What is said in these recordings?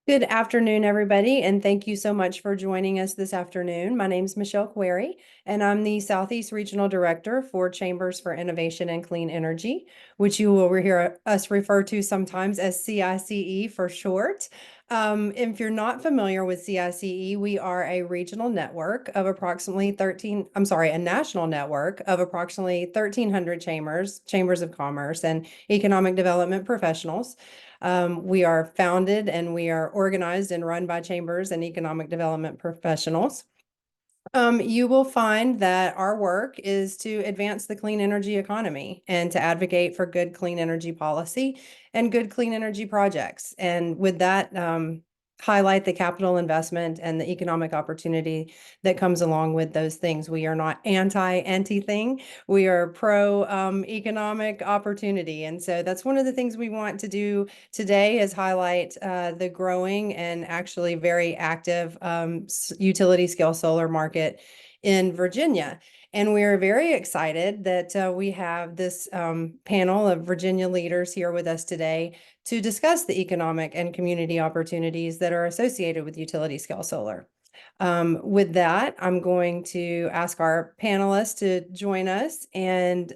Good afternoon, everybody, and thank you so much for joining us this afternoon. My name is Michelle Query, and I'm the Southeast Regional Director for Chambers for Innovation and Clean Energy, which you will hear us refer to sometimes as CICE for short. If you're not familiar with CICE, we are a regional network of approximately 13, I'm sorry, a national network of approximately 1,300 chambers of commerce, and economic development professionals. We are founded and we are organized and run by chambers and economic development professionals. You will find that our work is to advance the clean energy economy and to advocate for good clean energy policy and good clean energy projects. And with that, highlight the capital investment and the economic opportunity that comes along with those things. We are not anything. We are pro economic opportunity. And so that's one of the things we want to do today is highlight the growing and actually very active utility scale solar market in Virginia. And we are very excited that we have this panel of Virginia leaders here with us today to discuss the economic and community opportunities that are associated with utility scale solar. With that, I'm going to ask our panelists to join us. And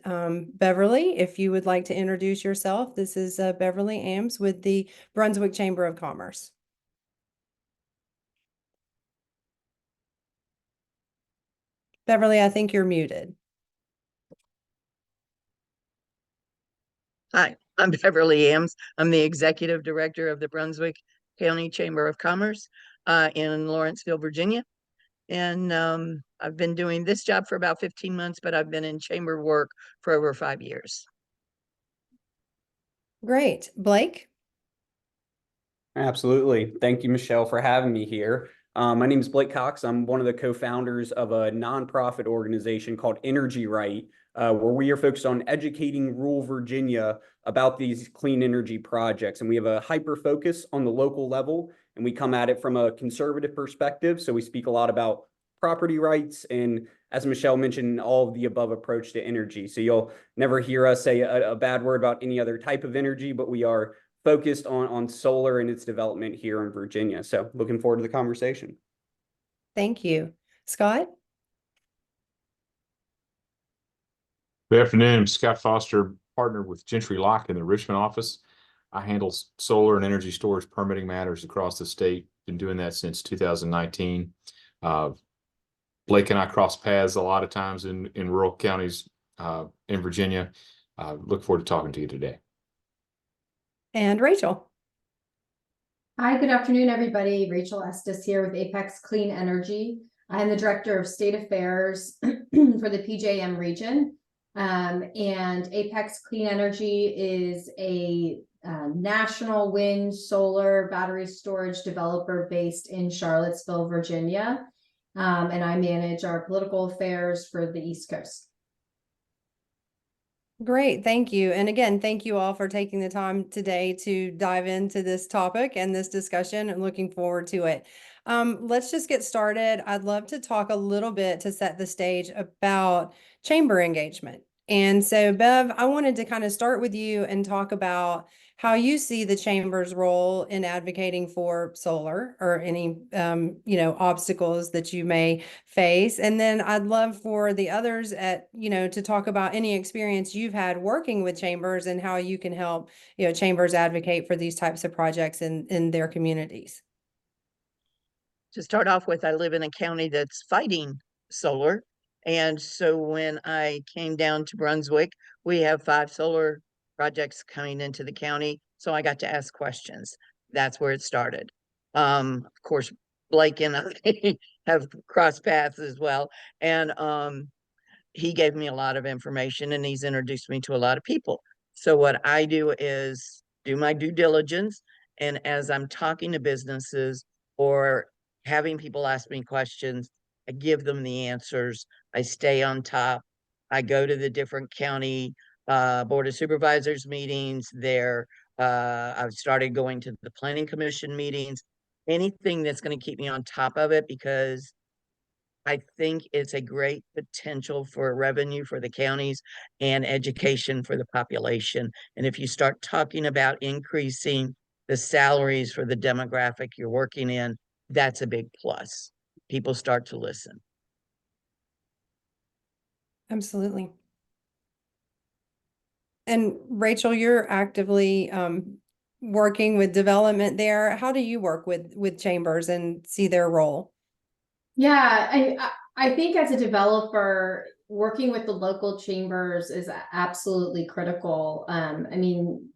Beverly, if you would like to introduce yourself, this is Beverly Ames with the Brunswick Chamber of Commerce. Beverly, I think you're muted. Hi, I'm Beverly Ames. I'm the Executive Director of the Brunswick County Chamber of Commerce in Lawrenceville, Virginia. And I've been doing this job for about 15 months, but I've been in chamber work for over 5 years. Great. Blake? Absolutely. Thank you, Michelle, for having me here. My name is Blake Cox. I'm one of the co-founders of a nonprofit organization called Energy Right, where we are focused on educating rural Virginia about these clean energy projects. And we have a hyper focus on the local level, and we come at it from a conservative perspective. So we speak a lot about property rights and, as Michelle mentioned, all of the above approach to energy. So you'll never hear us say a bad word about any other type of energy, but we are focused on solar and its development here in Virginia. So looking forward to the conversation. Thank you. Scott? Good afternoon. I'm Scott Foster, partner with Gentry Locke in the Richmond office. I handle solar and energy storage permitting matters across the state. Been doing that since 2019. Blake and I cross paths a lot of times in rural counties in Virginia. Look forward to talking to you today. And Rachel? Hi, good afternoon, everybody. Rachel Estes here with Apex Clean Energy. I'm the Director of State Affairs for the PJM region. And Apex Clean Energy is a national wind, solar, battery storage developer based in Charlottesville, Virginia. And I manage our political affairs for the East Coast. Great, thank you. And again, thank you all for taking the time today to dive into this topic and this discussion. I'm looking forward to it. Let's just get started. I'd love to talk a little bit to set the stage about chamber engagement. And so, Bev, I wanted to kind of start with you and talk about how you see the chamber's role in advocating for solar or any, obstacles that you may face. And then I'd love for the others to talk about any experience you've had working with chambers and how you can help, chambers advocate for these types of projects in their communities. To start off with, I live in a county that's fighting solar. And so when I came down to Brunswick, we have 5 solar projects coming into the county. So I got to ask questions. That's where it started. Of course, Blake and I have crossed paths as well. And he gave me a lot of information and he's introduced me to a lot of people. So what I do is do my due diligence. And as I'm talking to businesses or having people ask me questions, I give them the answers. I stay on top. I go to the different county board of supervisors meetings there. I've started going to the planning commission meetings, anything that's going to keep me on top of it, because I think it's a great potential for revenue for the counties and education for the population. And if you start talking about increasing the salaries for the demographic you're working in, that's a big plus. People start to listen. Absolutely. And Rachel, you're actively working with development there. How do you work with chambers and see their role? Yeah, I think as a developer, working with the local chambers is absolutely critical. I mean,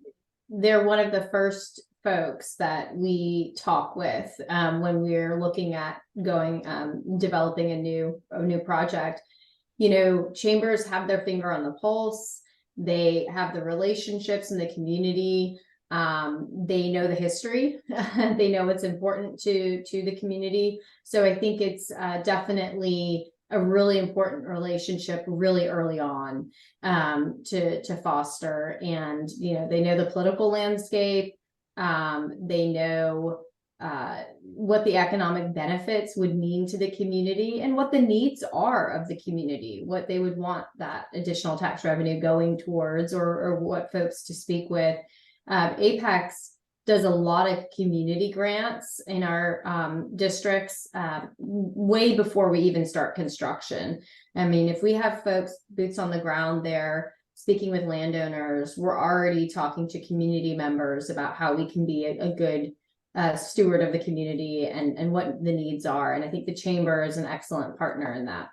they're one of the first folks that we talk with when we're looking at going developing a new project. You know, chambers have their finger on the pulse. They have the relationships in the community. They know the history. They know what's important to the community. So I think it's definitely a really important relationship really early on to foster. And you know, they know the political landscape. They know what the economic benefits would mean to the community and what the needs are of the community, what they would want that additional tax revenue going towards, or what folks to speak with. Apex does a lot of community grants in our districts way before we even start construction. I mean, if we have folks boots on the ground there speaking with landowners, we're already talking to community members about how we can be a good steward of the community and what the needs are. And I think the chamber is an excellent partner in that.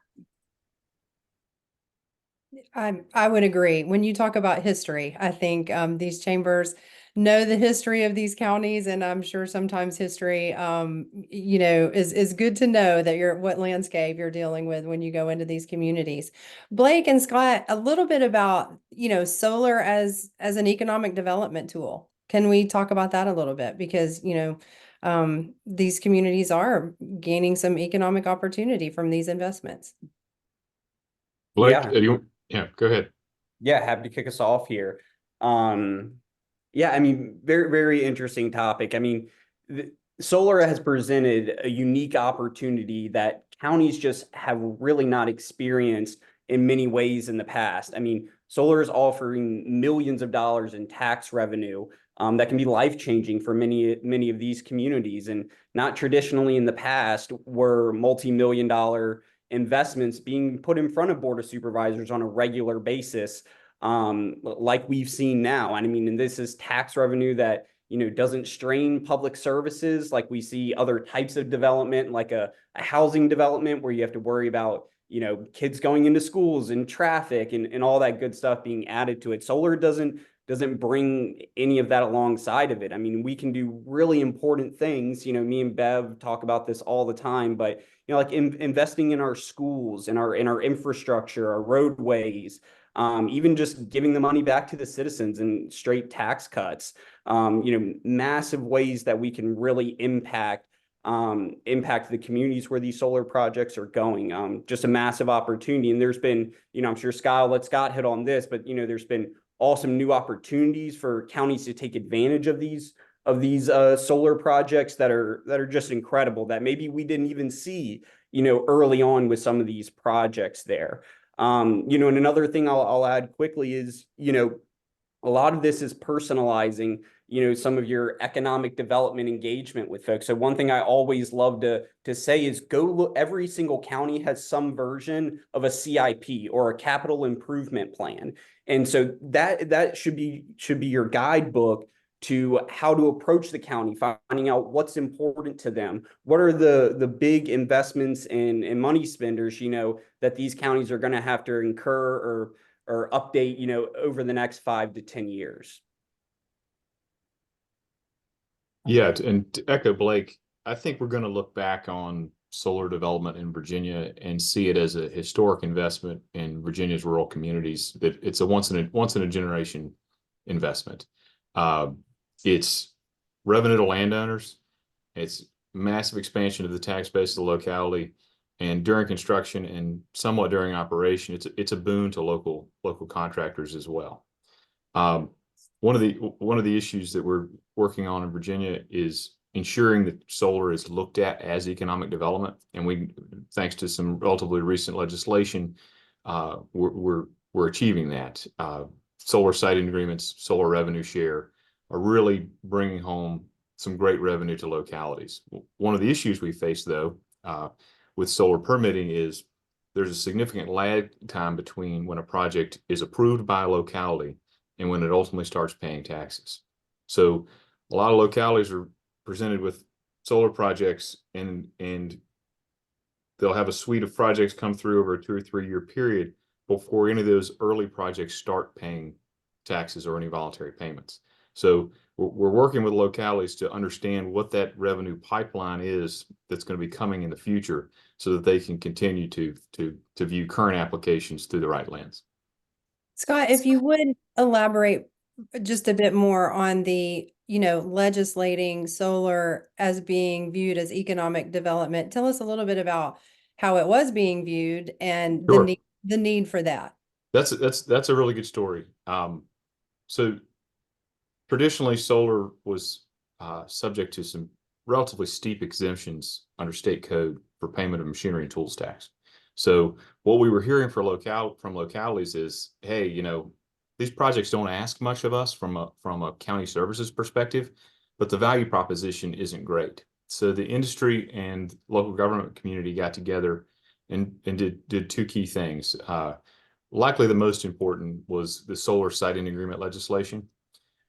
I would agree. When you talk about history, I think these chambers know the history of these counties, and I'm sure sometimes history, you know, is good to know that what landscape you're dealing with when you go into these communities. Blake and Scott, a little bit about, you know, solar as an economic development tool. Can we talk about that a little bit? Because, you know, these communities are gaining some economic opportunity from these investments. Blake, Yeah. yeah, go ahead. Yeah, happy to kick us off here. Yeah, I mean, very, very interesting topic. I mean, solar has presented a unique opportunity that counties just have really not experienced in many ways in the past. I mean, solar is offering millions of dollars in tax revenue that can be life-changing for many of these communities, and not traditionally in the past were multi-million-dollar investments being put in front of Board of Supervisors on a regular basis, like we've seen now. And I mean, and this is tax revenue that, you know, doesn't strain public services like we see other types of development, like a housing development where you have to worry about, you know, kids going into schools and traffic and all that good stuff being added to it. Solar doesn't bring any of that alongside of it. I mean, we can do really important things. You know, me and Bev talk about this all the time, but you know, like investing in our schools, in our infrastructure, our roadways, even just giving the money back to the citizens and straight tax cuts. You know, massive ways that we can really impact the communities where these solar projects are going. Just a massive opportunity. And there's been, you know, I'm sure Scott hit on this, but you know, there's been awesome new opportunities for counties to take advantage of these solar projects that are just incredible, that maybe we didn't even see, you know, early on with some of these projects there. You know, and another thing I'll add quickly is, you know, a lot of this is personalizing, you know, some of your economic development engagement with folks. So one thing I always love to say is go look. Every single county has some version of a CIP or a capital improvement plan. And so that should be your guidebook to how to approach the county, finding out what's important to them. What are the big investments and money spenders, you know, that these counties are going to have to incur or update, you know, over the next 5 to 10 years. Yeah, and to echo Blake, I think we're going to look back on solar development in Virginia and see it as a historic investment in Virginia's rural communities. That it's a once in a generation investment. It's revenue to landowners. It's massive expansion of the tax base of the locality, and during construction and somewhat during operation, it's a boon to local contractors as well. One of the issues that we're working on in Virginia is ensuring that solar is looked at as economic development, and we, thanks to some relatively recent legislation, we're achieving that. Solar siting agreements, solar revenue share, are really bringing home some great revenue to localities. One of the issues we face, though, with solar permitting is there's a significant lag time between when a project is approved by a locality and when it ultimately starts paying taxes. So a lot of localities are presented with solar projects, and they'll have a suite of projects come through over a 2 or 3 year period before any of those early projects start paying taxes or any voluntary payments. So we're working with localities to understand what that revenue pipeline is that's going to be coming in the future, so that they can continue to view current applications through the right lens. Scott, if you would elaborate just a bit more on the, legislating solar as being viewed as economic development. Tell us a little bit about how it was being viewed and Sure. the need for that. That's a really good story. So traditionally, solar was subject to some relatively steep exemptions under state code for payment of machinery and tools tax. So what we were hearing from localities is, hey, these projects don't ask much of us from a county services perspective, but the value proposition isn't great. So the industry and local government community got together and did two key things. Likely the most important was the solar siting agreement legislation,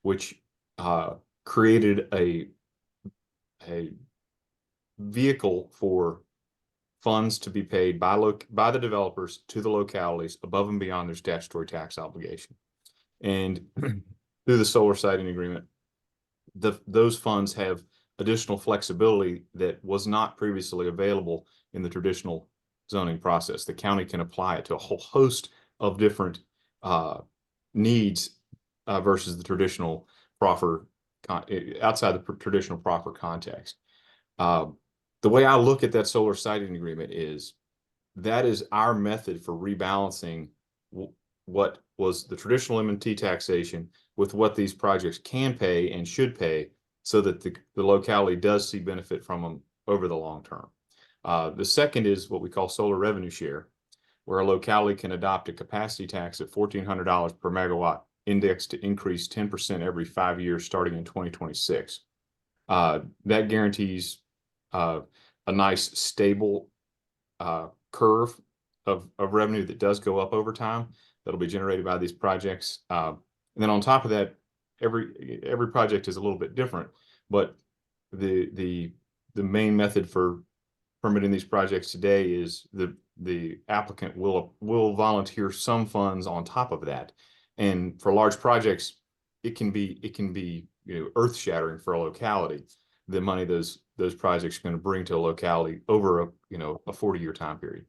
which created a vehicle for funds to be paid by the developers to the localities above and beyond their statutory tax obligation. And through the solar siting agreement, those funds have additional flexibility that was not previously available in the traditional zoning process. The county can apply it to a whole host of different needs versus the traditional proffer outside the traditional proffer context. The way I look at that solar siting agreement is that is our method for rebalancing what was the traditional M&T taxation with what these projects can pay and should pay, so that the locality does see benefit from them over the long term. The second is what we call solar revenue share, where a locality can adopt a capacity tax at $1,400 per megawatt, indexed to increase 10% every 5 years starting in 2026. That guarantees a nice stable curve of revenue that does go up over time, that'll be generated by these projects. And then on top of that, every project is a little bit different, but the main method for permitting these projects today is the applicant will volunteer some funds on top of that. And for large projects, it can be earth shattering for a locality, the money those projects are going to bring to a locality over a 40-year time period.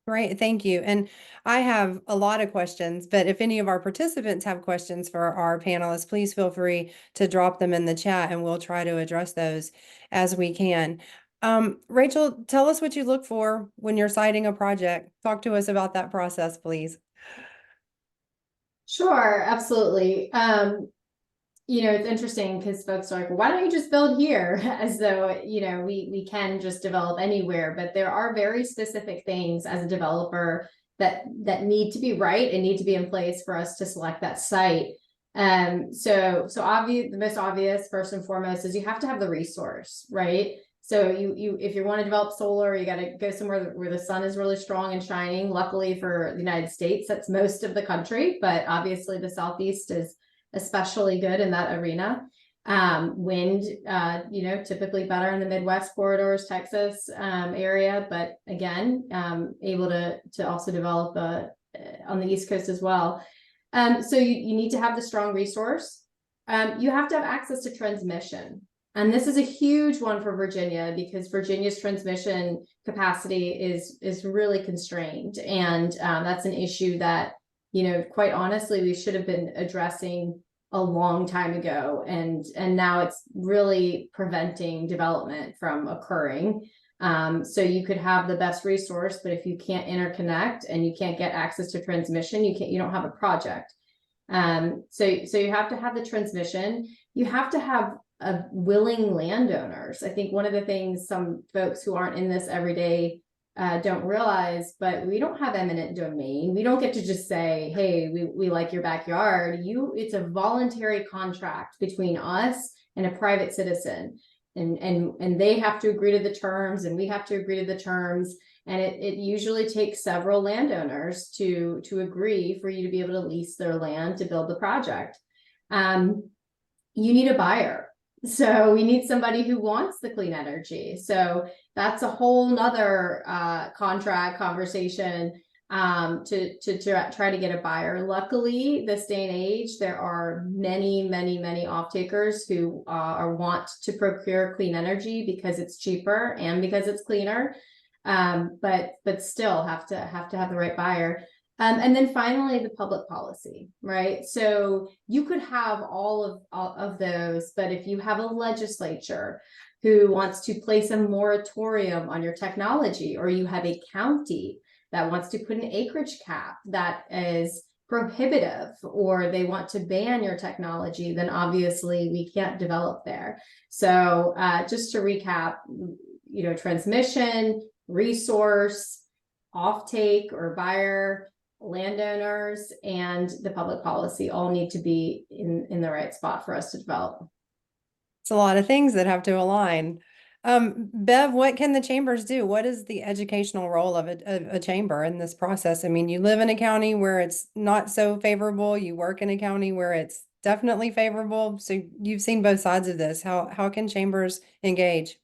Great, thank you. And I have a lot of questions, but if any of our participants have questions for our panelists, please feel free to drop them in the chat and we'll try to address those as we can. Rachel, tell us what you look for when you're citing a project. Talk to us about that process, please. Sure, absolutely. It's interesting because folks are like, well, why don't you just build here? As though, we can just develop anywhere, but there are very specific things as a developer that need to be right and need to be in place for us to select that site. So the most obvious, first and foremost, is you have to have the resource, right? So if you want to develop solar, you got to go somewhere where the sun is really strong and shining. Luckily for the United States, that's most of the country, but obviously the Southeast is especially good in that arena. Wind, typically better in the Midwest corridors, Texas area, but again, able to also develop on the East Coast as well. So you need to have the strong resource. You have to have access to transmission. And this is a huge one for Virginia because Virginia's transmission capacity is really constrained. And that's an issue that, quite honestly, we should have been addressing a long time ago. And now it's really preventing development from occurring. So you could have the best resource, but if you can't interconnect and you can't get access to transmission, you don't have a project. So you have to have the transmission. You have to have willing landowners. I think one of the things some folks who aren't in this every day don't realize, but we don't have eminent domain. We don't get to just say, hey, we like your backyard. It's a voluntary contract between us and a private citizen. And they have to agree to the terms, and we have to agree to the terms. And it usually takes several landowners to agree for you to be able to lease their land to build the project. You need a buyer. So we need somebody who wants the clean energy. So that's a whole nother contract conversation to try to get a buyer. Luckily, this day and age, there are many off-takers who want to procure clean energy because it's cheaper and because it's cleaner. But still have to have the right buyer. And then finally, the public policy, right? So you could have all of those, but if you have a legislature who wants to place a moratorium on your technology, or you have a county that wants to put an acreage cap that is prohibitive, or they want to ban your technology, then obviously we can't develop there. So just to recap, transmission, resource, offtake or buyer, landowners, and the public policy all need to be in the right spot for us to develop. It's a lot of things that have to align. Bev, what can the chambers do? What is the educational role of a chamber in this process? I mean, you live in a county where it's not so favorable. You work in a county where it's definitely favorable. So you've seen both sides of this. How can chambers engage?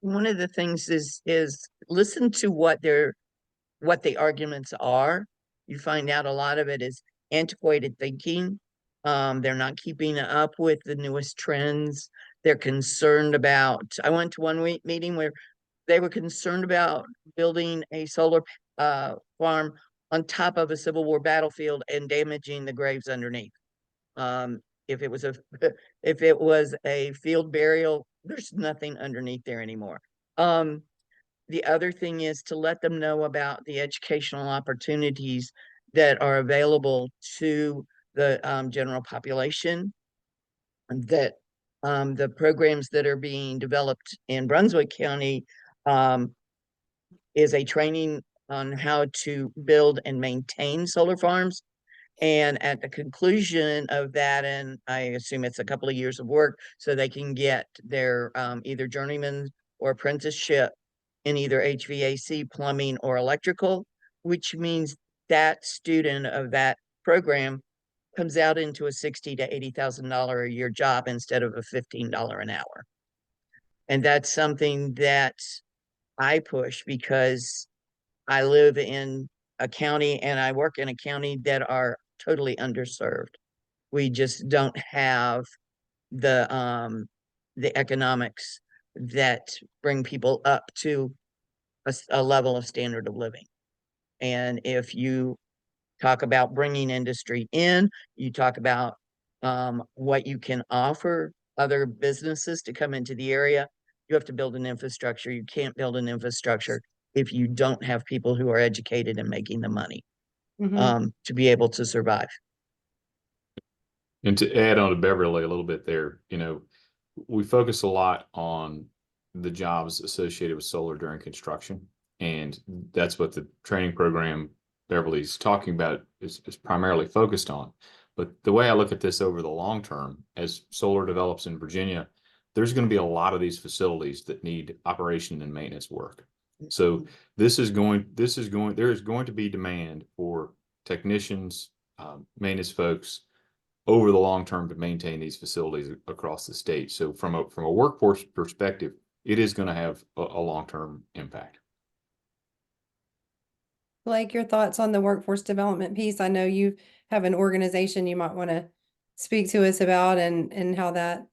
One of the things is listen to what the arguments are. You find out a lot of it is antiquated thinking. They're not keeping up with the newest trends. They're concerned about, I went to one meeting where they were concerned about building a solar farm on top of a Civil War battlefield and damaging the graves underneath. If it was if it was a field burial, there's nothing underneath there anymore. The other thing is to let them know about the educational opportunities that are available to the general population, that the programs that are being developed in Brunswick County is a training on how to build and maintain solar farms. And at the conclusion of that, and I assume it's a couple of years of work, so they can get their either journeyman or apprenticeship in either HVAC, plumbing, or electrical, which means that student of that program comes out into a $60,000 to $80,000 a year job instead of a $15 an hour. And that's something that I push because I live in a county and I work in a county that are totally underserved. We just don't have the economics that bring people up to a level of standard of living. And if you talk about bringing industry in, you talk about what you can offer other businesses to come into the area, you have to build an infrastructure. You can't build an infrastructure if you don't have people who are educated and making the money to be able to survive. And to add on to Beverly a little bit there, we focus a lot on the jobs associated with solar during construction. And that's what the training program Beverly's talking about is primarily focused on. But the way I look at this over the long term, as solar develops in Virginia, there's going to be a lot of these facilities that need operation and maintenance work. So there is going to be demand for technicians, maintenance folks over the long term to maintain these facilities across the state. So from a workforce perspective, it is going to have a long-term impact. Blake, your thoughts on the workforce development piece? I know you have an organization you might want to speak to us about and how that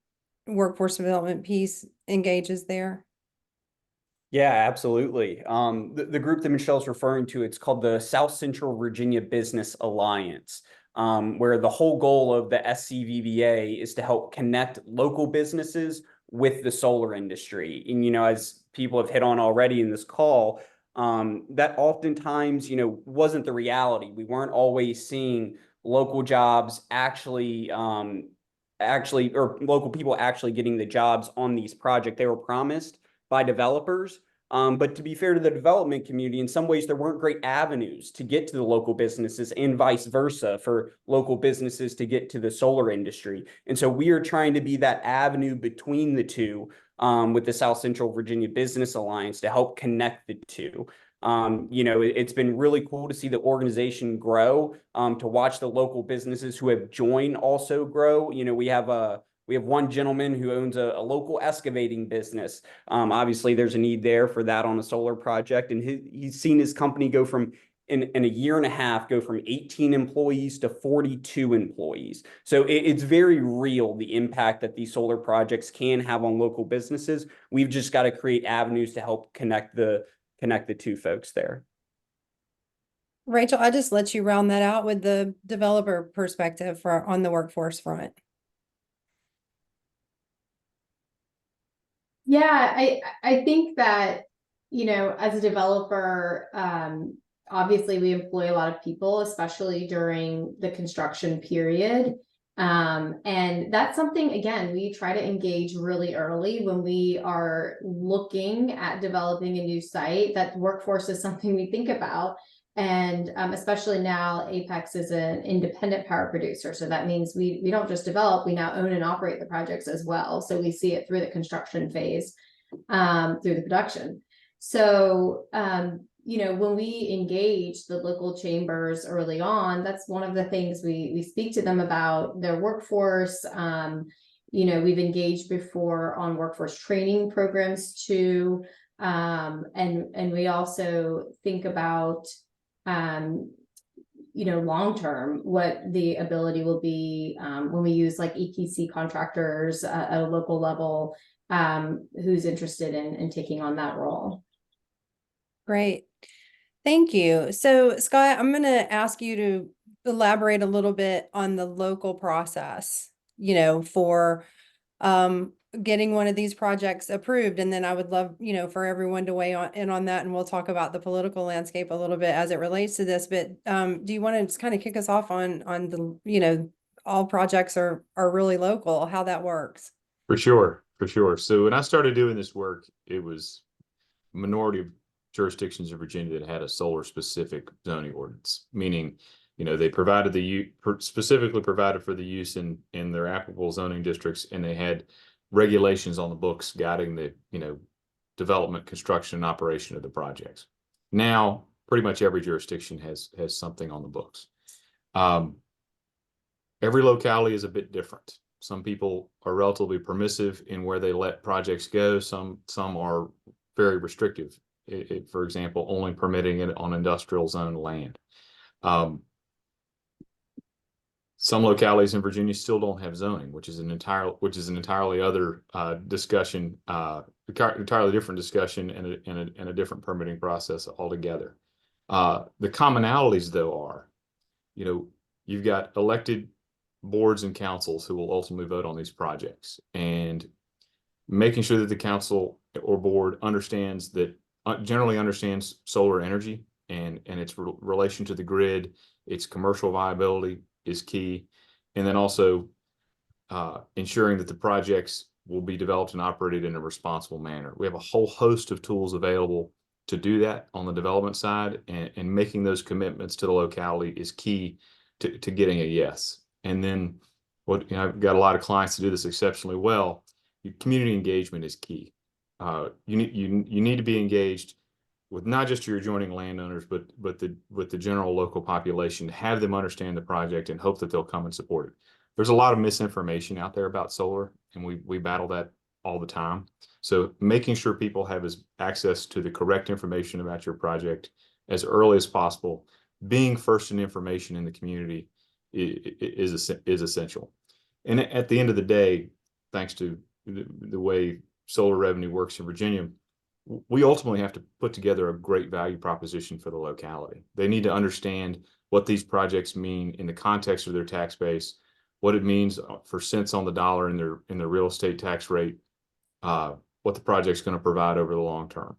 workforce development piece engages there. Yeah, absolutely. The group that Michelle's referring to, it's called the South Central Virginia Business Alliance, where the whole goal of the SCVBA is to help connect local businesses with the solar industry. And, as people have hit on already in this call, that oftentimes, wasn't the reality. We weren't always seeing local jobs or local people actually getting the jobs on these projects. They were promised by developers, But to be fair to the development community, in some ways, there weren't great avenues to get to the local businesses and vice versa for local businesses to get to the solar industry. And so we are trying to be that avenue between the two with the South Central Virginia Business Alliance to help connect the two. It's been really cool to see the organization grow, to watch the local businesses who have joined also grow. We have one gentleman who owns a local excavating business. Obviously, there's a need there for that on a solar project, and he's seen his company go from in a year and a half go from 18 employees to 42 employees. So it's very real, the impact that these solar projects can have on local businesses. We've just got to create avenues to help connect the two folks there. Rachel, I just let you round that out with the developer perspective on the workforce front. Yeah, I think that, as a developer, obviously we employ a lot of people, especially during the construction period. And that's something, again, we try to engage really early when we are looking at developing a new site. That workforce is something we think about. And especially now, Apex is an independent power producer. So that means we don't just develop, we now own and operate the projects as well. So we see it through the construction phase, through the production. So, when we engage the local chambers early on, that's one of the things we speak to them about their workforce. We've engaged before on workforce training programs too. And we also think about long term, what the ability will be when we use like EPC contractors at a local level, who's interested in taking on that role. Great. Thank you. So Scott, I'm going to ask you to elaborate a little bit on the local process, for getting one of these projects approved. And then I would love, for everyone to weigh in on that. And we'll talk about the political landscape a little bit as it relates to this. But do you want to just kind of kick us off on the, all projects are really local, how that works? For sure. So when I started doing this work, it was a minority of jurisdictions in Virginia that had a solar specific zoning ordinance, meaning, they provided specifically provided for the use in their applicable zoning districts, and they had regulations on the books guiding the, development, construction, and operation of the projects. Now, pretty much every jurisdiction has something on the books. Every locality is a bit different. Some people are relatively permissive in where they let projects go. Some are very restrictive. For example, only permitting it on industrial zone land. Some localities in Virginia still don't have zoning, which is an entirely other discussion, entirely different discussion, and a different permitting process altogether. The commonalities, though, are, you've got elected boards and councils who will ultimately vote on these projects, and making sure that the council or board generally understands solar energy and its relation to the grid, its commercial viability is key. And then also ensuring that the projects will be developed and operated in a responsible manner. We have a whole host of tools available to do that on the development side, and making those commitments to the locality is key to getting a yes. And then I've got a lot of clients to do this exceptionally well. Community engagement is key. You need to be engaged with not just your adjoining landowners, but with the general local population, to have them understand the project and hope that they'll come and support it. There's a lot of misinformation out there about solar, and we battle that all the time. So making sure people have access to the correct information about your project as early as possible, being first in information in the community is essential. And at the end of the day, thanks to the way solar revenue works in Virginia, we ultimately have to put together a great value proposition for the locality. They need to understand what these projects mean in the context of their tax base, what it means for cents on the dollar in their real estate tax rate, what the project's going to provide over the long term.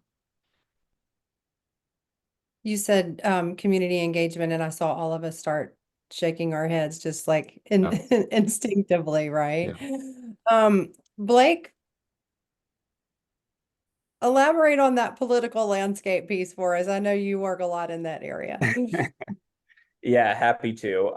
You said community engagement, and I saw all of us start shaking our heads just like instinctively, right? Blake, elaborate on that political landscape piece for us. I know you work a lot in that area. Yeah, happy to.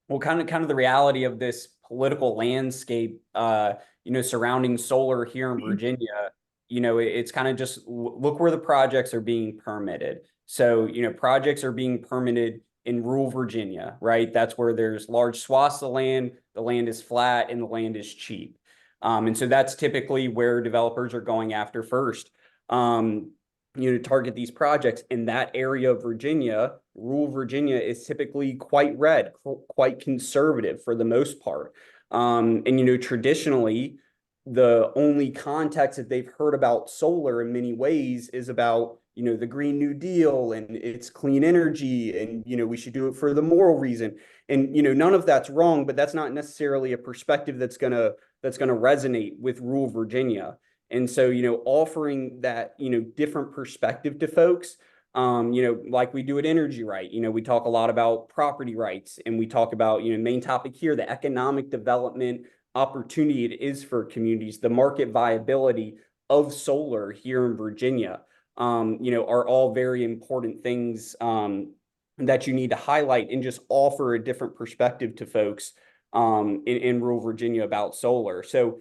Well, kind of the reality of this political landscape, surrounding solar here in Virginia, it's kind of just look where the projects are being permitted. So, projects are being permitted in rural Virginia, right? That's where there's large swaths of land, the land is flat, and the land is cheap. And so that's typically where developers are going after first. To target these projects in that area of Virginia. Rural Virginia is typically quite red, quite conservative for the most part. And traditionally, the only context that they've heard about solar in many ways is about, the Green New Deal and it's clean energy and, we should do it for the moral reason. And, none of that's wrong, but that's not necessarily a perspective that's gonna resonate with rural Virginia. And so, offering that, different perspective to folks, like we do at Energy Right, we talk a lot about property rights and we talk about, main topic here, the economic development opportunity it is for communities, the market viability of solar here in Virginia, are all very important things, that you need to highlight and just offer a different perspective to folks, in rural Virginia about solar. So,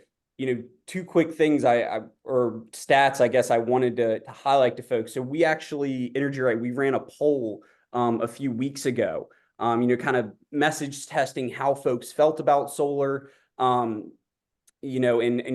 two quick things or stats, I guess I wanted to highlight to folks. So we actually, Energy Right, we ran a poll a few weeks ago, kind of message testing how folks felt about solar, and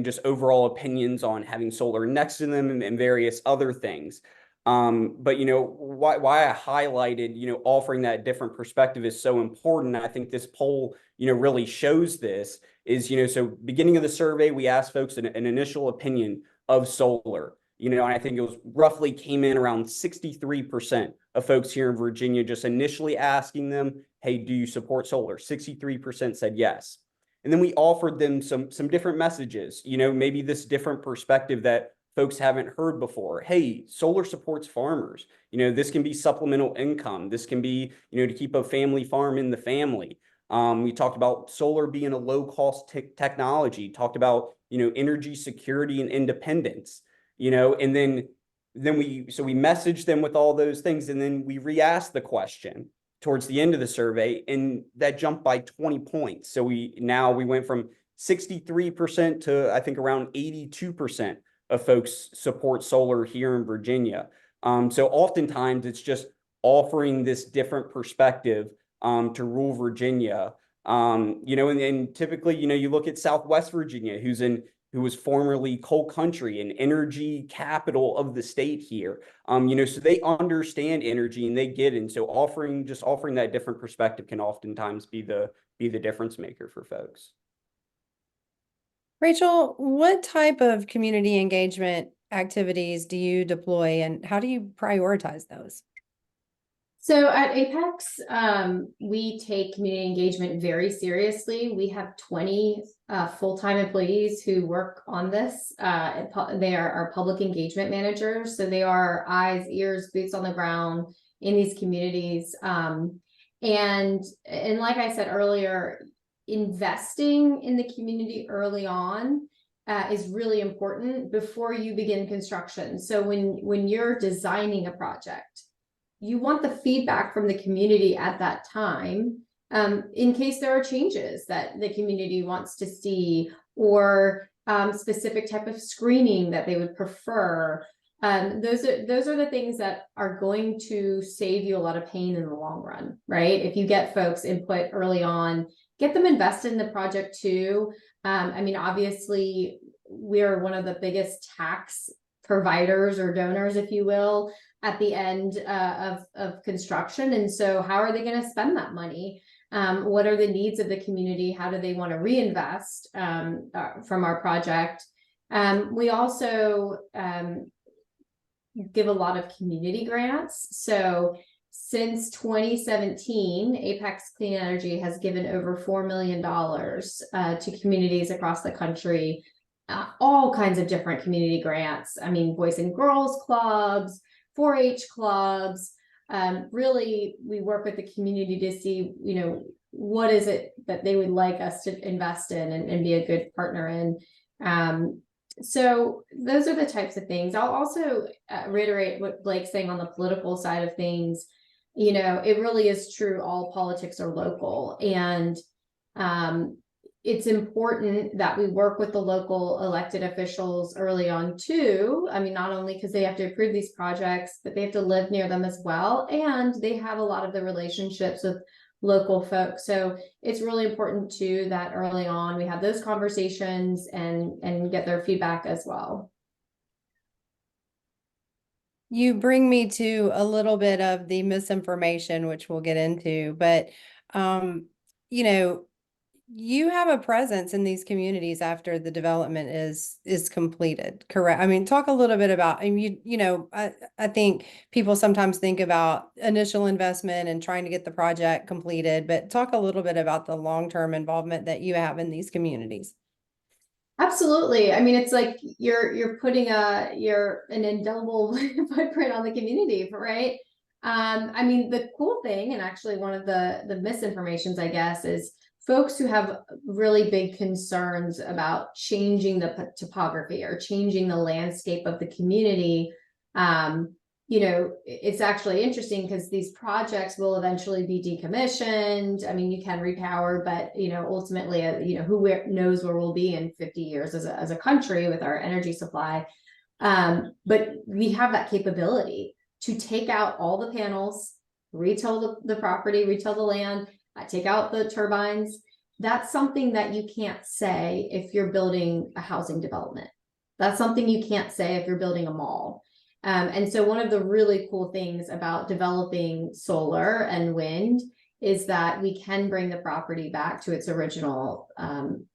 just overall opinions on having solar next to them and various other things. But why I highlighted, offering that different perspective is so important. I think this poll, really shows this is, so beginning of the survey, we asked folks an initial opinion of solar, and I think it was roughly came in around 63% of folks here in Virginia, just initially asking them, hey, do you support solar? 63% said yes. And then we offered them some different messages, maybe this different perspective that folks haven't heard before. Hey, solar supports farmers. This can be supplemental income. This can be, to keep a family farm in the family. We talked about solar being a low cost technology, talked about, energy security and independence, and then we messaged them with all those things. And then we re-asked the question towards the end of the survey, and that jumped by 20 points. So we went from 63% to I think around 82% of folks support solar here in Virginia. So oftentimes it's just offering this different perspective to rural Virginia. And typically, you look at Southwest Virginia, who was formerly coal country and energy capital of the state here. So they understand energy and they get it. And so offering that different perspective can oftentimes be the difference maker for folks. Rachel, what type of community engagement activities do you deploy and how do you prioritize those? So at Apex, we take community engagement very seriously. We have 20 full-time employees who work on this. They are our public engagement managers. So they are eyes, ears, boots on the ground in these communities. And like I said earlier, investing in the community early on is really important before you begin construction. So when you're designing a project, you want the feedback from the community at that time, in case there are changes that the community wants to see or specific type of screening that they would prefer. Those are the things that are going to save you a lot of pain in the long run, right? If you get folks input early on, get them invested in the project too. Obviously, we're one of the biggest tax providers or donors, if you will, at the end of construction. And so how are they going to spend that money? What are the needs of the community? How do they want to reinvest from our project? We also give a lot of community grants. So since 2017, Apex Clean Energy has given over $4 million to communities across the country, all kinds of different community grants. Boys and girls clubs, 4-H clubs. Really, we work with the community to see, what is it that they would like us to invest in and be a good partner in. So those are the types of things. I'll also reiterate what Blake's saying on the political side of things. You know, it really is true. All politics are local, and it's important that we work with the local elected officials early on too. I mean, not only because they have to approve these projects, but they have to live near them as well. And they have a lot of the relationships with local folks. So it's really important too that early on we have those conversations and get their feedback as well. You bring me to a little bit of the misinformation, which we'll get into, but you know, you have a presence in these communities after the development is completed, correct? I mean, talk a little bit about, I mean, I think people sometimes think about initial investment and trying to get the project completed, but talk a little bit about the long-term involvement that you have in these communities. Absolutely. I mean, it's like you're putting you're an indelible footprint on the community, right? I mean, the cool thing, and actually one of the misinformations, I guess, is folks who have really big concerns about changing the topography or changing the landscape of the community. You know, it's actually interesting because these projects will eventually be decommissioned. I mean, you can repower, but you know, ultimately, you know, who knows where we'll be in 50 years as a country with our energy supply. But we have that capability to take out all the panels, retail the property, retail the land, take out the turbines. That's something that you can't say if you're building a housing development. That's something you can't say if you're building a mall. And so one of the really cool things about developing solar and wind is that we can bring the property back to its original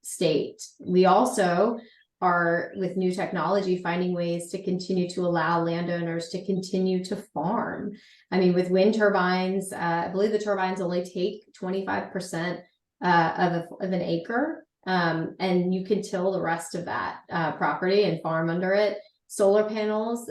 state. We also are, with new technology, finding ways to continue to allow landowners to continue to farm. I mean, with wind turbines, I believe the turbines only take 25% of an acre, and you can till the rest of that property and farm under it. Solar panels,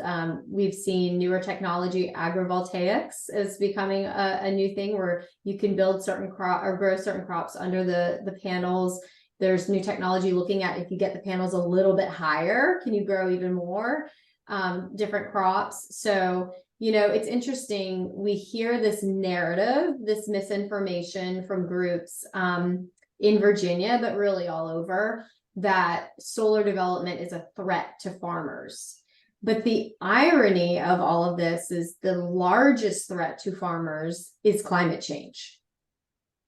we've seen newer technology, agrivoltaics is becoming a new thing where you can build certain grow certain crops under the panels. There's new technology looking at if you get the panels a little bit higher, can you grow even more different crops? So, you know, it's interesting. We hear this narrative, this misinformation from groups in Virginia, but really all over, that solar development is a threat to farmers. But the irony of all of this is the largest threat to farmers is climate change.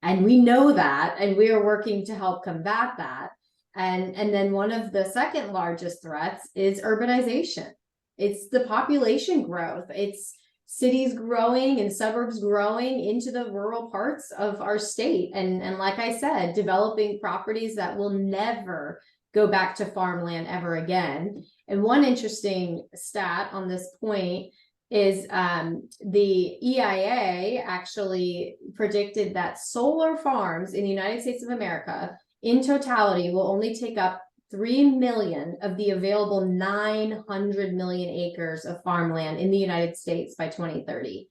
And we know that, and we are working to help combat that. And then one of the second largest threats is urbanization. It's the population growth. It's cities growing and suburbs growing into the rural parts of our state. And like I said, developing properties that will never go back to farmland ever again. And one interesting stat on this point is the EIA actually predicted that solar farms in the United States of America in totality will only take up 3 million of the available 900 million acres of farmland in the United States by 2030.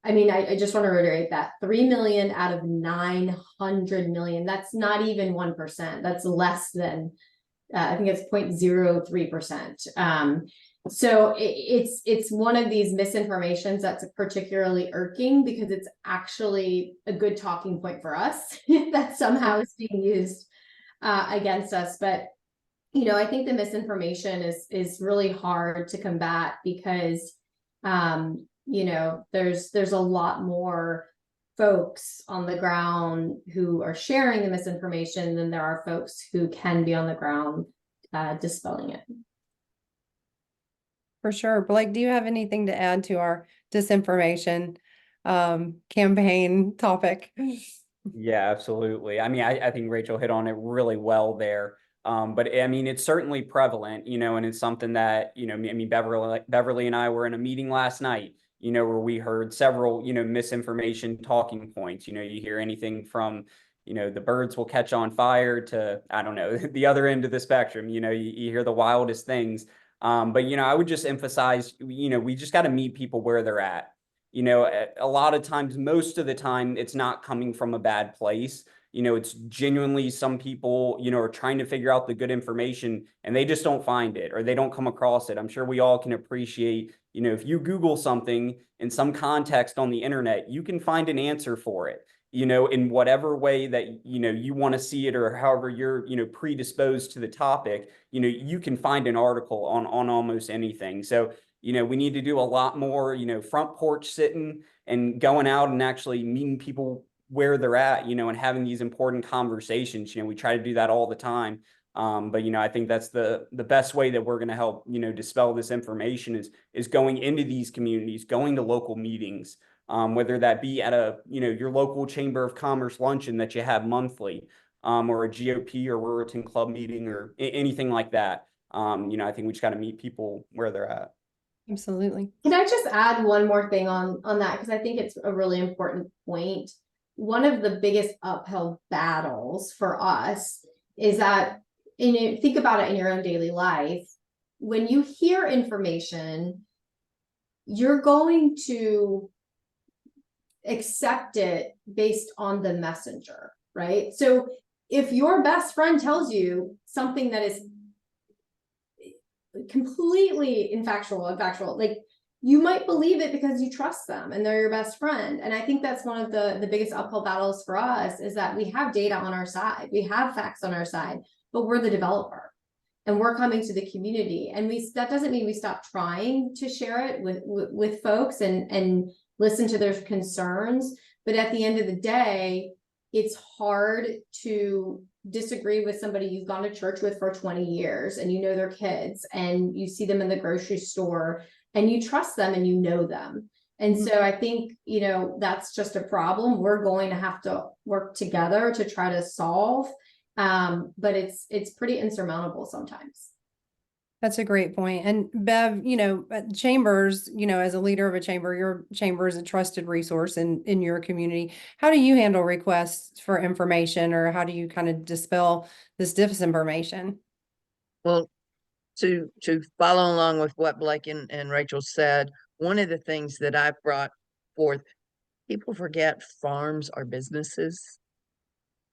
I mean, I just want to reiterate that 3 million out of 900 million, that's not even 1%. That's less than, I think it's 0.03%. So it's one of these misinformations that's particularly irking because it's actually a good talking point for us that somehow is being used against us. But you know, I think the misinformation is really hard to combat because you know, there's a lot more folks on the ground who are sharing the misinformation than there are folks who can be on the ground dispelling it. For sure. Blake, do you have anything to add to our disinformation campaign topic? Yeah, absolutely. I mean, I think Rachel hit on it really well there. But I mean, it's certainly prevalent, you know, and it's something that, you know, I mean, Beverly and I were in a meeting last night, you know, where we heard several, you know, misinformation talking points. You know, you hear anything from, you know, the birds will catch on fire to, I don't know, the other end of the spectrum. You know, you hear the wildest things. But, you know, I would just emphasize, you know, we just got to meet people where they're at. You know, a lot of times, most of the time, it's not coming from a bad place. It's genuinely some people, are trying to figure out the good information and they just don't find it or they don't come across it. I'm sure we all can appreciate, if you Google something in some context on the internet, you can find an answer for it, in whatever way that, you want to see it or however you're, predisposed to the topic, you can find an article on almost anything. So, we need to do a lot more, front porch sitting and going out and actually meeting people where they're at, and having these important conversations. We try to do that all the time. But I think that's the best way that we're going to help, dispel this information is going into these communities, going to local meetings, whether that be at your local Chamber of Commerce luncheon that you have monthly, or a GOP or Ruritan Club meeting or anything like that. I think we just got to meet people where they're at. Absolutely. Can I just add one more thing on that? Because I think it's a really important point. One of the biggest uphill battles for us is that, and you think about it in your own daily life, when you hear information, you're going to accept it based on the messenger, right? So if your best friend tells you something that is completely factual, like you might believe it because you trust them and they're your best friend. And I think that's one of the biggest uphill battles for us, is that we have data on our side, we have facts on our side, but we're the developer and we're coming to the community. And that doesn't mean we stop trying to share it with folks and listen to their concerns. But at the end of the day, it's hard to disagree with somebody you've gone to church with for 20 years and you know their kids and you see them in the grocery store and you trust them and you know them. And so I think, that's just a problem we're going to have to work together to try to solve. But it's pretty insurmountable sometimes. That's a great point. And Bev, at Chambers, as a leader of a chamber, your chamber is a trusted resource in your community. How do you handle requests for information, or how do you kind of dispel this disinformation? Well, to follow along with what Blake and Rachel said, one of the things that I've brought forth, people forget farms are businesses.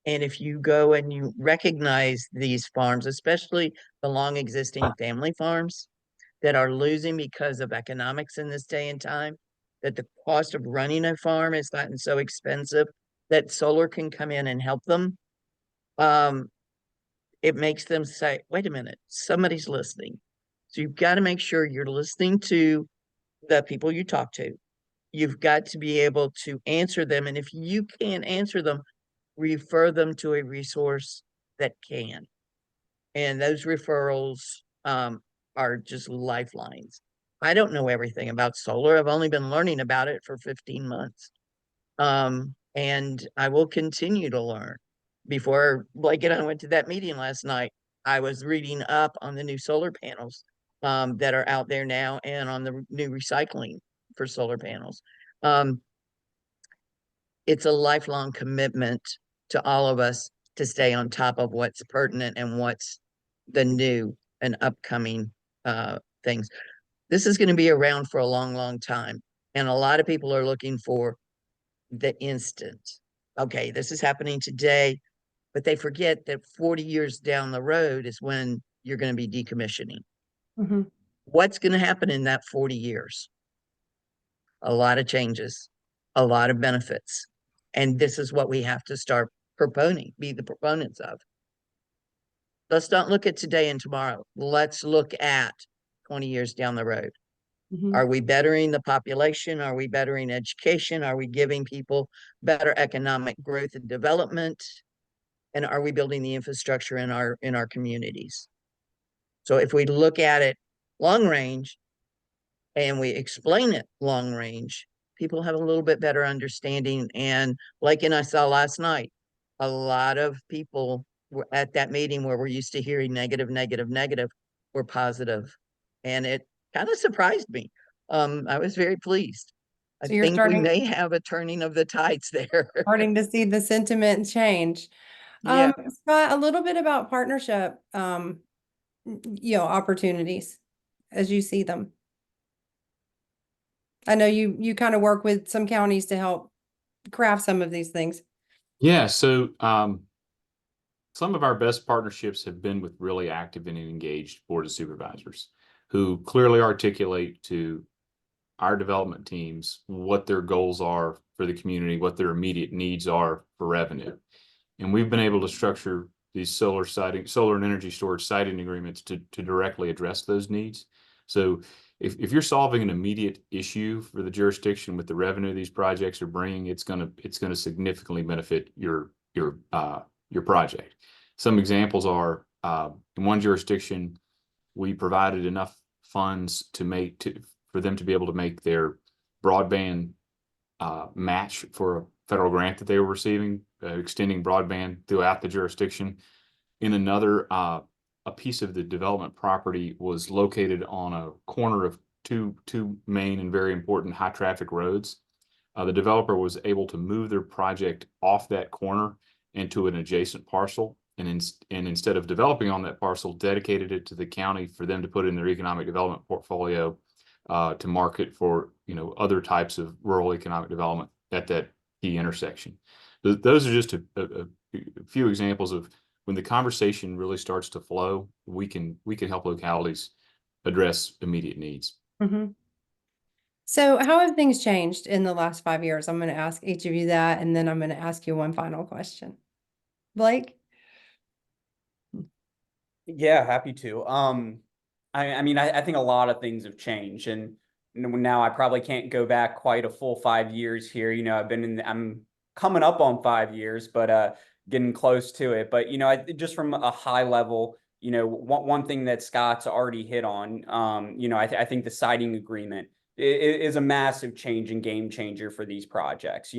And if you go and you recognize these farms, especially the long existing family farms that are losing because of economics in this day and time, that the cost of running a farm has gotten so expensive that solar can come in and help them. It makes them say, wait a minute, somebody's listening. So you've got to make sure you're listening to the people you talk to. You've got to be able to answer them. And if you can't answer them, refer them to a resource that can. And those referrals are just lifelines. I don't know everything about solar. I've only been learning about it for 15 months. And I will continue to learn. Before Blake and I went to that meeting last night, I was reading up on the new solar panels that are out there now and on the new recycling for solar panels. It's a lifelong commitment to all of us to stay on top of what's pertinent and what's the new and upcoming things. This is going to be around for a long, long time. And a lot of people are looking for the instant. Okay, this is happening today, but they forget that 40 years down the road is when you're going to be decommissioning. Mm-hmm. What's going to happen in that 40 years? A lot of changes, a lot of benefits. And this is what we have to start be the proponents of. Let's not look at today and tomorrow. Let's look at 20 years down the road. Mm-hmm. Are we bettering the population? Are we bettering education? Are we giving people better economic growth and development? And are we building the infrastructure in our communities? So if we look at it long range and we explain it long range, people have a little bit better understanding. And like I saw last night, a lot of people were at that meeting where we're used to hearing negative, were positive. And it kind of surprised me. I was very pleased. I So you're think we may have a turning of the tides there. starting to see the sentiment change. Yeah. Scott, a little bit about partnership, opportunities as you see them. I know you kind of work with some counties to help craft some of these things. Yeah, so some of our best partnerships have been with really active and engaged board of supervisors who clearly articulate to our development teams what their goals are for the community, what their immediate needs are for revenue. And we've been able to structure these solar and energy storage siting agreements to directly address those needs. So if you're solving an immediate issue for the jurisdiction with the revenue these projects are bringing, it's gonna significantly benefit your project. Some examples are in one jurisdiction, we provided enough funds for them to be able to make their broadband match for a federal grant that they were receiving, extending broadband throughout the jurisdiction. In another, a piece of the development property was located on a corner of two main and very important high traffic roads. The developer was able to move their project off that corner into an adjacent parcel, and instead of developing on that parcel, dedicated it to the county for them to put in their economic development portfolio to market for other types of rural economic development at that key intersection. Those are just a few examples of when the conversation really starts to flow, we can help localities address immediate needs. Mm-hmm. So how have things changed in the last 5 years? I'm going to ask each of you that, and then I'm going to ask you one final question. Blake? Yeah, happy to. I mean, I think a lot of things have changed, and now I probably can't go back quite a full 5 years here. I'm coming up on 5 years, but getting close to it. But just from a high level, one thing that Scott's already hit on, I think the siting agreement is a massive change and game changer for these projects.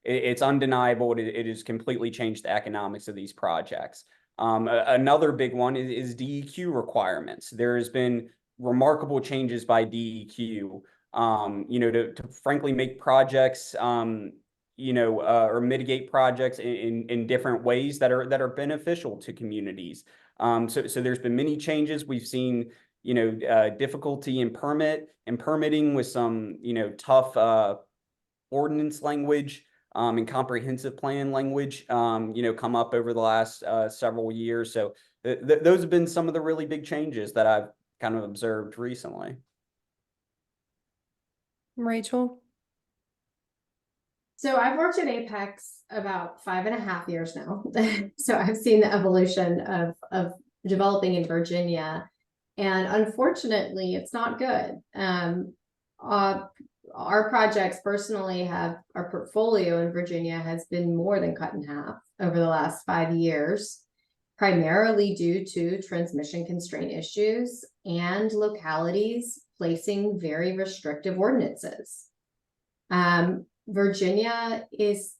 It's undeniable. It has completely changed the economics of these projects. Another big one is DEQ requirements. There has been remarkable changes by DEQ, to frankly make projects, or mitigate projects in different ways that are beneficial to communities. So there's been many changes. We've seen, difficulty in permitting with some, tough ordinance language and comprehensive plan language, come up over the last several years. So those have been some of the really big changes that I've kind of observed recently. Rachel? So I've worked at Apex about 5.5 years now. So I've seen the evolution of developing in Virginia, and unfortunately, it's not good. Our projects personally our portfolio in Virginia has been more than cut in half over the last 5 years, primarily due to transmission constraint issues and localities placing very restrictive ordinances. Virginia is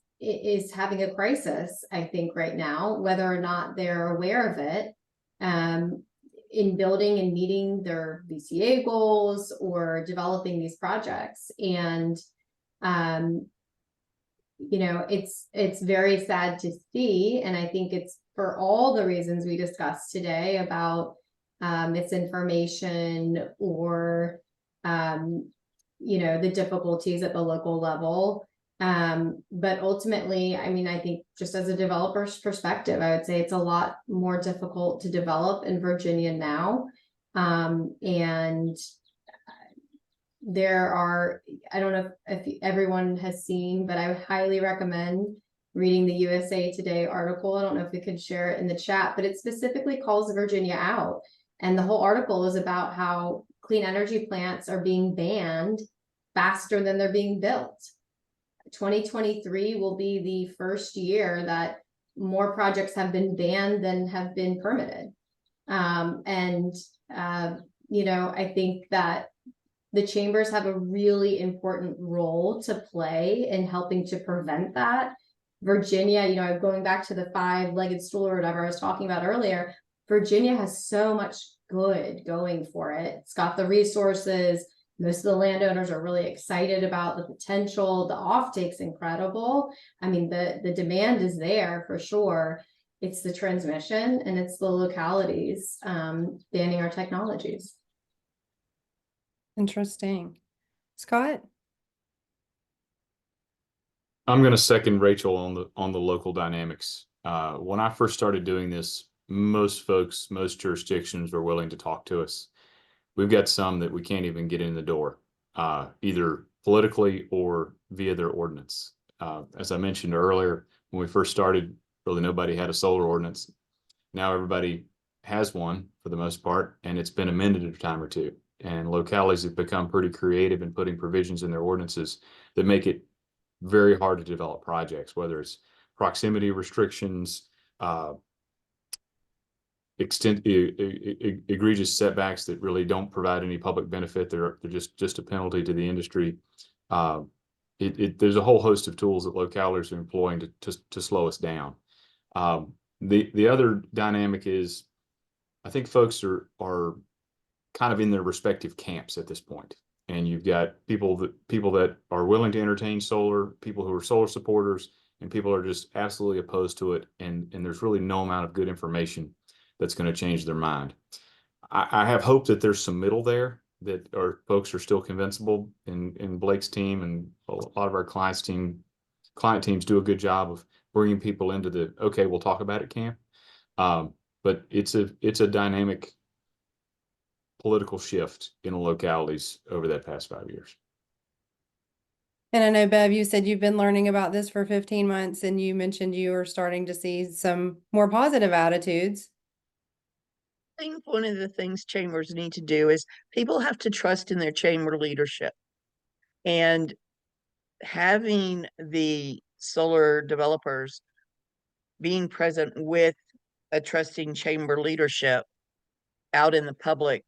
having a crisis, I think, right now, whether or not they're aware of it, in building and meeting their VCA goals or developing these projects. And, it's very sad to see. And I think it's for all the reasons we discussed today about misinformation or, the difficulties at the local level. But ultimately, I mean, I think just as a developer's perspective, I would say it's a lot more difficult to develop in Virginia now. And there are, I don't know if everyone has seen, but I would highly recommend reading the USA Today article. I don't know if we could share it in the chat, but it specifically calls Virginia out. And the whole article is about how clean energy plants are being banned faster than they're being built. 2023 will be the first year that more projects have been banned than have been permitted. I think that the chambers have a really important role to play in helping to prevent that. Virginia, going back to the 5-legged stool or whatever I was talking about earlier, Virginia has so much good going for it. It's got the resources. Most of the landowners are really excited about the potential. The offtake's incredible. I mean, the demand is there for sure. It's the transmission and it's the localities banning our technologies. Interesting. Scott? I'm going to second Rachel on the local dynamics. When I first started doing this, most folks, most jurisdictions were willing to talk to us. We've got some that we can't even get in the door, either politically or via their ordinance. As I mentioned earlier, when we first started, really nobody had a solar ordinance. Now everybody has one for the most part, and it's been amended a time or two. And localities have become pretty creative in putting provisions in their ordinances that make it very hard to develop projects, whether it's proximity restrictions, egregious setbacks that really don't provide any public benefit. They're just a penalty to the industry. There's a whole host of tools that localities are employing to slow us down. The other dynamic is, I think folks are kind of in their respective camps at this point. And you've got people that are willing to entertain solar, people who are solar supporters, and people are just absolutely opposed to it. And there's really no amount of good information that's going to change their mind. I have hope that there's some middle there, that our folks are still convincible, in Blake's team and a lot of our client teams do a good job of bringing people into the, okay, we'll talk about it camp. But it's a dynamic political shift in the localities over that past 5 years. And I know, Bev, you said you've been learning about this for 15 months, and you mentioned you were starting to see some more positive attitudes. I think one of the things chambers need to do is people have to trust in their chamber leadership. And having the solar developers being present with a trusting chamber leadership out in the public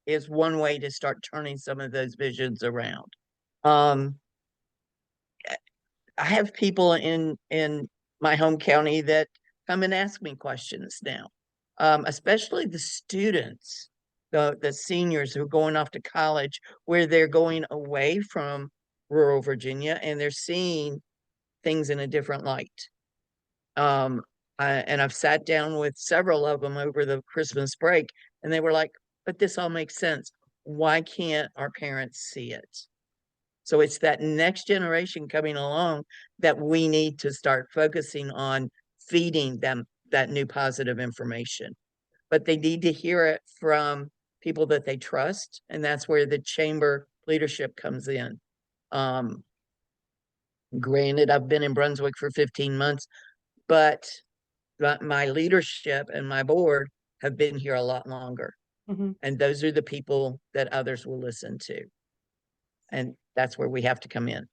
is one way to start turning some of those visions around. I have people in my home county that come and ask me questions now, especially the students, the seniors who are going off to college, where they're going away from rural Virginia and they're seeing things in a different light. And I've sat down with several of them over the Christmas break, and they were like, but this all makes sense. Why can't our parents see it? So it's that next generation coming along that we need to start focusing on, feeding them that new positive information. But they need to hear it from people that they trust, and that's where the chamber leadership comes in. Granted, I've been in Brunswick for 15 months, but my leadership and my board have been here a lot longer. Mm-hmm. And those are the people that others will listen to. And that's where we have to come in.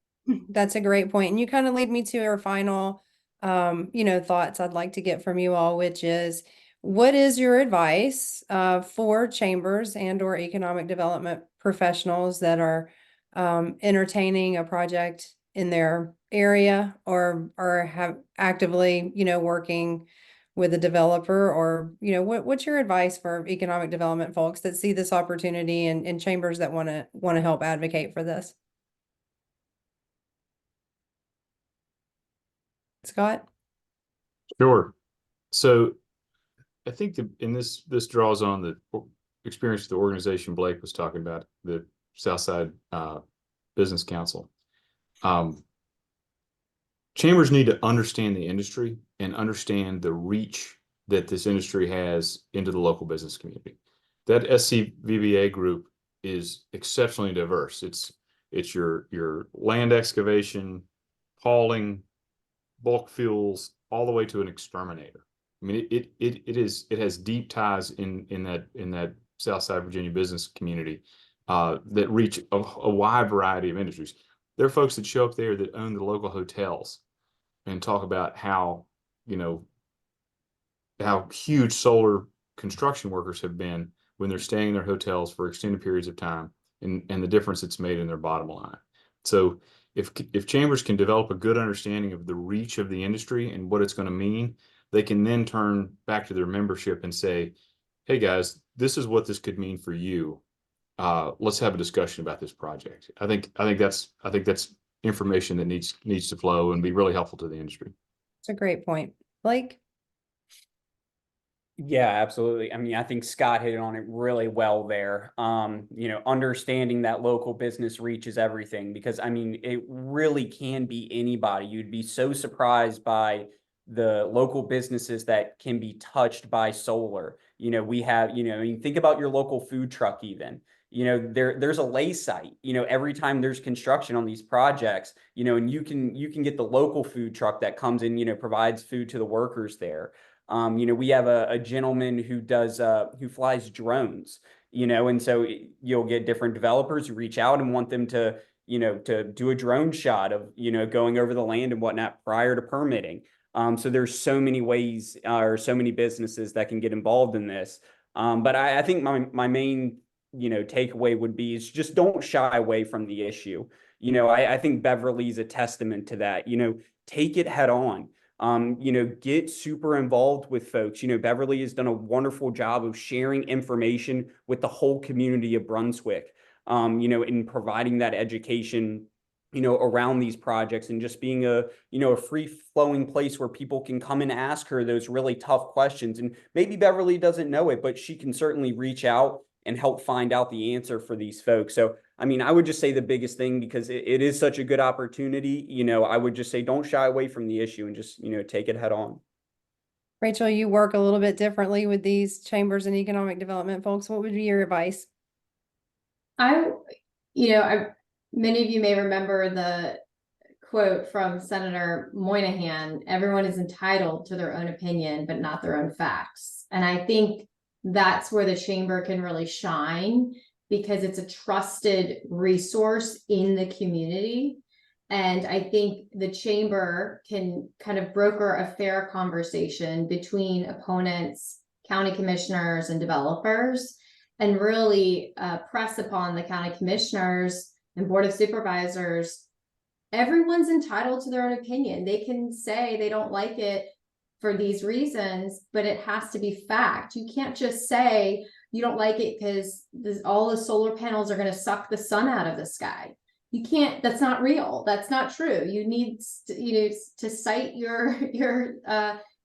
That's a great point. And you kind of lead me to our final, thoughts I'd like to get from you all, which is, what is your advice for chambers and or economic development professionals that are entertaining a project in their area, or have actively, working with a developer, or, what's your advice for economic development folks that see this opportunity, and chambers that want to help advocate for this? Scott? Sure. So I think this draws on the experience of the organization Blake was talking about, the Southside Business Council. Chambers need to understand the industry and understand the reach that this industry has into the local business community. That SCVBA group is exceptionally diverse. It's your land excavation, hauling, bulk fuels, all the way to an exterminator. I mean, it has deep ties in that Southside Virginia business community that reach a wide variety of industries. There are folks that show up there that own the local hotels and talk about how huge solar construction workers have been when they're staying in their hotels for extended periods of time, and the difference it's made in their bottom line. So if chambers can develop a good understanding of the reach of the industry and what it's going to mean, they can then turn back to their membership and say, hey guys, this is what this could mean for you. Let's have a discussion about this project. I think that's information that needs to flow and be really helpful to the industry. It's a great point. Blake? Yeah, absolutely. I mean, I think Scott hit on it really well there. Understanding that local business reach is everything because I mean, it really can be anybody. You'd be so surprised by the local businesses that can be touched by solar. We have, I mean, think about your local food truck even. There's a lay site, every time there's construction on these projects, and you can get the local food truck that comes in, provides food to the workers there. We have a gentleman who flies drones, and so you'll get different developers who reach out and want them to do a drone shot of, going over the land and whatnot prior to permitting. So there's so many ways or so many businesses that can get involved in this. But I think my main, takeaway would be is just don't shy away from the issue. I think Beverly's a testament to that. Take it head on. Get super involved with folks. Beverly has done a wonderful job of sharing information with the whole community of Brunswick, in providing that education, around these projects and just being a free flowing place where people can come and ask her those really tough questions. And maybe Beverly doesn't know it, but she can certainly reach out and help find out the answer for these folks. So I mean, I would just say the biggest thing, because it is such a good opportunity, I would just say don't shy away from the issue and just, take it head on. Rachel, you work a little bit differently with these chambers and economic development folks. What would be your advice? I, many of you may remember the quote from Senator Moynihan, everyone is entitled to their own opinion, but not their own facts. And I think that's where the chamber can really shine because it's a trusted resource in the community. And I think the chamber can kind of broker a fair conversation between opponents, county commissioners, and developers, and really press upon the county commissioners and board of supervisors. Everyone's entitled to their own opinion. They can say they don't like it for these reasons, but it has to be fact. You can't just say you don't like it because all the solar panels are going to suck the sun out of the sky. You can't, that's not real. That's not true. You need to cite your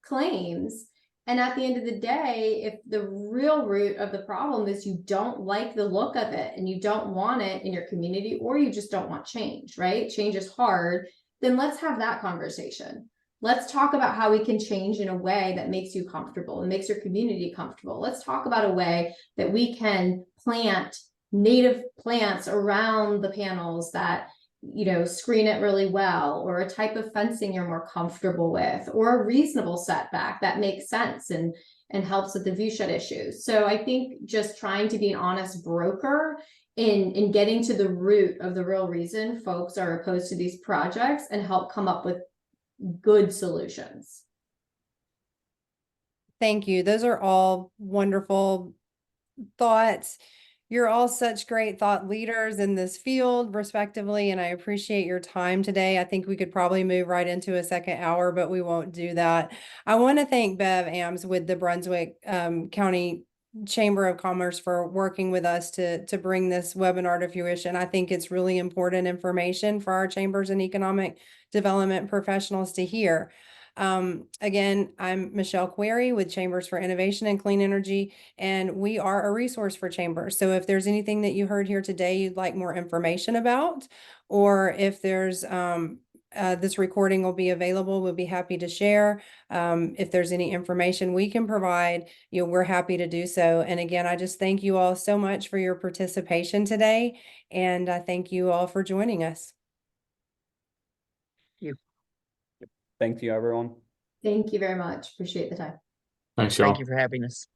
claims. And at the end of the day, if the real root of the problem is you don't like the look of it and you don't want it in your community, or you just don't want change, right? Change is hard. Then let's have that conversation. Let's talk about how we can change in a way that makes you comfortable and makes your community comfortable. Let's talk about a way that we can plant native plants around the panels that screen it really well, or a type of fencing you're more comfortable with, or a reasonable setback that makes sense and helps with the view shed issues. So I think just trying to be an honest broker in getting to the root of the real reason folks are opposed to these projects and help come up with good solutions. Thank you. Those are all wonderful thoughts. You're all such great thought leaders in this field, respectively, and I appreciate your time today. I think we could probably move right into a second hour, but we won't do that. I want to thank Bev Ams with the Brunswick County Chamber of Commerce for working with us to bring this webinar to fruition. I think it's really important information for our chambers and economic development professionals to hear. Again, I'm Michelle Query with Chambers for Innovation and Clean Energy, and we are a resource for chambers. So if there's anything that you heard here today you'd like more information about, or if there's this recording will be available, we'll be happy to share. If there's any information we can provide, we're happy to do so. And again, I just thank you all so much for your participation today, and I thank you all for joining us. Thank you, everyone. Thank you very much. Appreciate the time. Thanks, y'all. Thank you for having us.